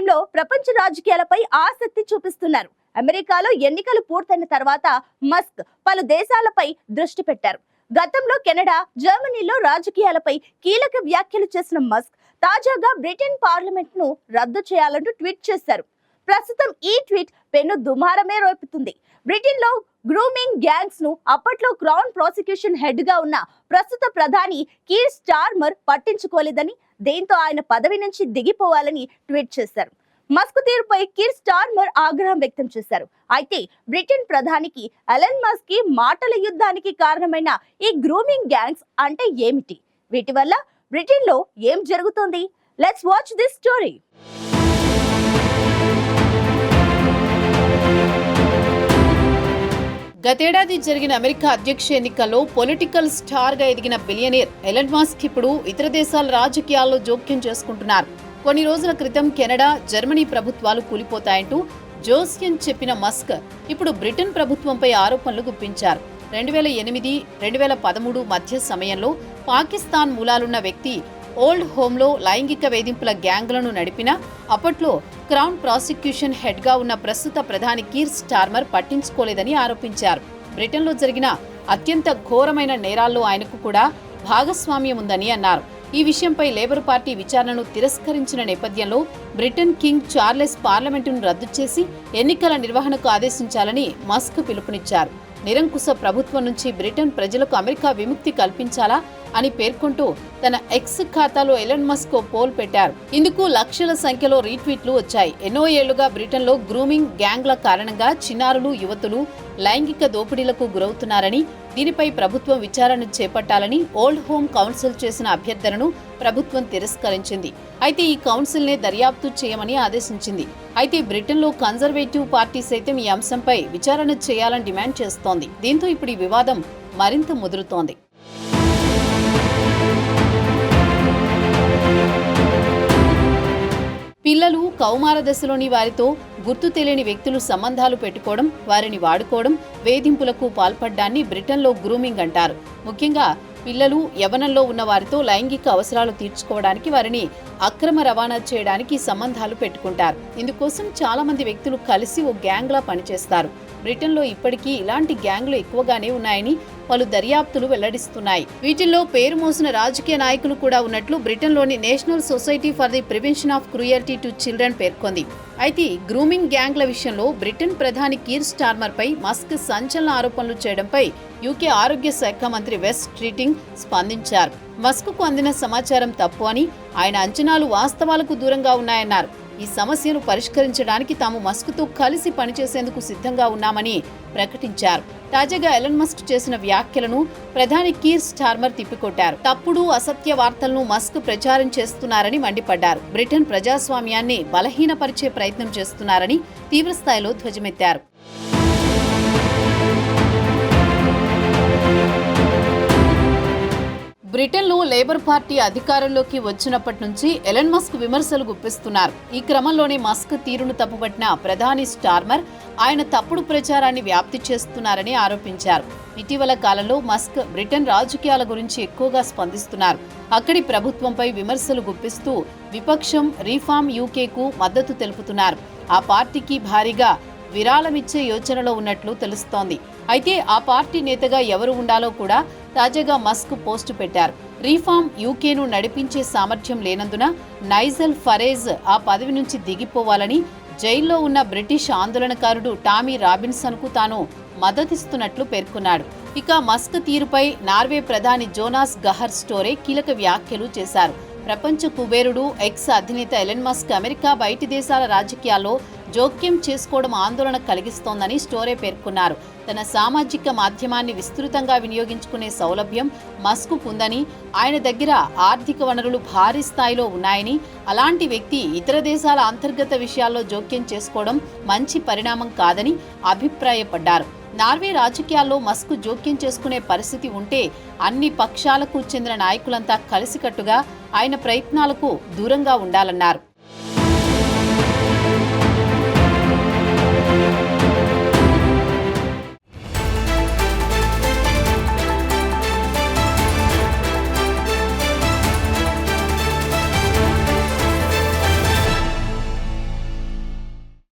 టైంలో ప్రపంచ రాజకీయాలపై ఆసక్తి చూపిస్తున్నారు. అమెరికాలో ఎన్నికలు పూర్తయిన తర్వాత మస్క్ పలు దేశాలపై దృష్టి పెట్టారు. గతంలో కెనడా, జర్మనీలో రాజకీయాలపై కీలక వ్యాఖ్యలు చేసిన మస్క్ తాజాగా బ్రిటన్ పార్లమెంట్ ను రద్దు చేయాలంటూ ట్వీట్ చేశారు. ప్రస్తుతం ఈ ట్వీట్ పెను దుమారమే రేపుతుంది. బ్రిటన్ లో గ్రూమింగ్ గ్యాంగ్స్ ను అప్పట్లో క్రౌన్ ప్రాసిక్యూషన్ హెడ్ గా ఉన్న ప్రస్తుత ప్రధాని కీర్ స్టార్మర్ పట్టించుకోలేదని, దీంతో ఆయన పదవి నుంచి దిగిపోవాలని ట్వీట్ చేశారు. మస్క్ తీరుపై కీర్ స్టార్మర్ ఆగ్రహం వ్యక్తం చేశారు. అయితే బ్రిటన్ ప్రధానికి ఎలన్ మస్క్ కి మాటల యుద్ధానికి కారణమైన ఈ గ్రూమింగ్ గ్యాంగ్స్ అంటే ఏమిటి? వీటి వల్ల బ్రిటన్ లో ఏం జరుగుతోంది? Let's watch this story. గతేడాది జరిగిన అమెరికా అధ్యక్ష ఎన్నికల్లో పొలిటికల్ స్టార్ గా ఎదిగిన బిలియనీర్ ఎలన్ మస్క్ ఇప్పుడు ఇతర దేశాల రాజకీయాల్లో జోక్యం చేసుకుంటున్నారు. కొన్ని రోజుల క్రితం కెనడా, జర్మనీ ప్రభుత్వాలు కూలిపోతాయంటూ జోస్యం చెప్పిన మస్క్ ఇప్పుడు బ్రిటన్ ప్రభుత్వంపై ఆరోపణలు గుప్పించారు. 2008-2013 మధ్య సమయంలో పాకిస్తాన్ మూలాలున్న వ్యక్తి ఓల్డ్ హోంలో లైంగిక వేధింపుల గ్యాంగ్లను నడిపినా అప్పట్లో క్రౌన్ ప్రాసిక్యూషన్ హెడ్ గా ఉన్న ప్రస్తుత ప్రధాని కీర్ స్టార్మర్ పట్టించుకోలేదని ఆరోపించారు. బ్రిటన్లో జరిగిన అత్యంత ఘోరమైన నేరాల్లో ఆయనకు కూడా భాగస్వామ్యం ఉందని అన్నారు. ఈ విషయంపై లేబర్ పార్టీ విచారణను తిరస్కరించిన నేపథ్యంలో బ్రిటన్ కింగ్ చార్లెస్ పార్లమెంటును రద్దు చేసి ఎన్నికల నిర్వహణకు ఆదేశించాలని మస్క్ పిలుపునిచ్చారు. నిరంకుశ ప్రభుత్వం నుంచి బ్రిటన్ ప్రజలకు అమెరికా విముక్తి కల్పించాలా అని పేర్కొంటూ తన ఎక్స్ ఖాతాలో ఎలన్ మస్క్ పోల్ పెట్టారు. ఇందుకు లక్షల సంఖ్యలో రీట్వీట్లు వచ్చాయి. ఎన్నో ఏళ్లుగా బ్రిటన్లో గ్రూమింగ్ గ్యాంగ్ల కారణంగా చిన్నారులు, యువతులు లైంగిక దోపిడీలకు గురవుతున్నారని, దీనిపై ప్రభుత్వం విచారణ చేపట్టాలని ఓల్డ్ హోమ్ కౌన్సిల్ చేసిన అభ్యర్థనను ప్రభుత్వం తిరస్కరించింది. అయితే ఈ కౌన్సిల్నే దర్యాప్తు చేయమని ఆదేశించింది. అయితే బ్రిటన్లో కన్జర్వేటివ్ పార్టీ సైతం ఈ అంశంపై విచారణ చేయాలని డిమాండ్ చేస్తోంది. దీంతో ఇప్పుడు ఈ వివాదం మరింత ముదురుతోంది. పిల్లలు, కౌమార దశలోని వారితో గుర్తు తెలియని వ్యక్తులు సంబంధాలు పెట్టుకోవడం, వారిని వాడుకోవడం, వేధింపులకు పాల్పడ్డాన్ని బ్రిటన్లో గ్రూమింగ్ అంటారు. ముఖ్యంగా పిల్లలు, యవ్వనంలో ఉన్న వారితో లైంగిక అవసరాలు తీర్చుకోవడానికి, వారిని అక్రమ రవాణా చేయడానికి సంబంధాలు పెట్టుకుంటారు. ఇందుకోసం చాలా మంది వ్యక్తులు కలిసి ఓ గ్యాంగ్లా పనిచేస్తారు. బ్రిటన్లో ఇప్పటికీ ఇలాంటి గ్యాంగ్లు ఎక్కువగానే ఉన్నాయని పలు దర్యాప్తులు వెల్లడిస్తున్నాయి. వీటిల్లో పేరు మోసిన రాజకీయ నాయకులు కూడా ఉన్నట్లు బ్రిటన్లోని national society for the prevention of cruelty to children పేర్కొంది. అయితే గ్రూమింగ్ గ్యాంగ్ల విషయంలో బ్రిటన్ ప్రధాని కీర్ స్టార్మర్ పై మస్క్ సంచలన ఆరోపణలు చేయడంపై యూకే ఆరోగ్య శాఖ మంత్రి వెస్ స్ట్రీటింగ్ స్పందించారు. మస్క్కు అందిన సమాచారం తప్పు అని, ఆయన అంచనాలు వాస్తవాలకు దూరంగా ఉన్నాయన్నారు. ఈ సమస్యను పరిష్కరించడానికి తాము మస్క్తో కలిసి పనిచేసేందుకు సిద్ధంగా ఉన్నామని ప్రకటించారు. తాజాగా ఎలన్ మస్క్ చేసిన వ్యాఖ్యలను ప్రధాని కీర్ స్టార్మర్ తిప్పికొట్టారు. తప్పుడు, అసత్య వార్తలను మస్క్ ప్రచారం చేస్తున్నారని మండిపడ్డారు. బ్రిటన్ ప్రజాస్వామ్యాన్ని బలహీనపరిచే ప్రయత్నం చేస్తున్నారని తీవ్రస్థాయిలో ధ్వజమెత్తారు. బ్రిటన్లో లేబర్ పార్టీ అధికారంలోకి వచ్చినప్పటి నుంచి ఎలన్ మస్క్ విమర్శలు గుప్పిస్తున్నారు. ఈ క్రమంలోనే మస్క్ తీరును తప్పుపట్టిన ప్రధాని స్టార్మర్ ఆయన తప్పుడు ప్రచారాన్ని వ్యాప్తి చేస్తున్నారని ఆరోపించారు. ఇటీవల కాలంలో మస్క్ బ్రిటన్ రాజకీయాల గురించి ఎక్కువగా స్పందిస్తున్నారు. అక్కడి ప్రభుత్వంపై విమర్శలు గుప్పిస్తూ విపక్షం రీఫార్మ్ యూకేకు మద్దతు తెలుపుతున్నారు. ఆ పార్టీకి భారీగా విరాళమిచ్చే యోచనలో ఉన్నట్లు తెలుస్తోంది. అయితే ఆ పార్టీ నేతగా ఎవరు ఉండాలో కూడా తాజాగా మస్క్ పోస్టు పెట్టారు. రీఫార్మ్ యూకేను నడిపించే సామర్థ్యం లేనందున నైజెల్ ఫరేజ్ ఆ పదవి నుంచి దిగిపోవాలని జైల్లో ఉన్న బ్రిటిష్ ఆందోళనకారుడు టామీ రాబిన్సన్ కు తాను మద్దతిస్తున్నట్లు పేర్కొన్నాడు. ఇక మస్క్ తీరుపై నార్వే ప్రధాని జోనాస్ గహర్ స్టోరే కీలక వ్యాఖ్యలు చేశారు. ప్రపంచ కుబేరుడు, ఎక్స్ అధినేత ఎలన్ మస్క్ అమెరికా బయటి దేశాల రాజకీయాల్లో జోక్యం చేసుకోవడం ఆందోళన కలిగిస్తోందని స్టోరే పేర్కొన్నారు. తన సామాజిక మాధ్యమాన్ని విస్తృతంగా వినియోగించుకునే సౌలభ్యం మస్క్ ఉందని, ఆయన దగ్గర ఆర్థిక వనరులు భారీ స్థాయిలో ఉన్నాయని, అలాంటి వ్యక్తి ఇతర దేశాల అంతర్గత విషయాల్లో జోక్యం చేసుకోవడం మంచి పరిణామం కాదని అభిప్రాయపడ్డారు. నార్వే రాజకీయాల్లో మస్క్ జోక్యం చేసుకునే పరిస్థితి ఉంటే అన్ని పక్షాలకు చెందిన నాయకులంతా కలిసికట్టుగా ఆయన ప్రయత్నాలకు దూరంగా ఉండాలన్నారు.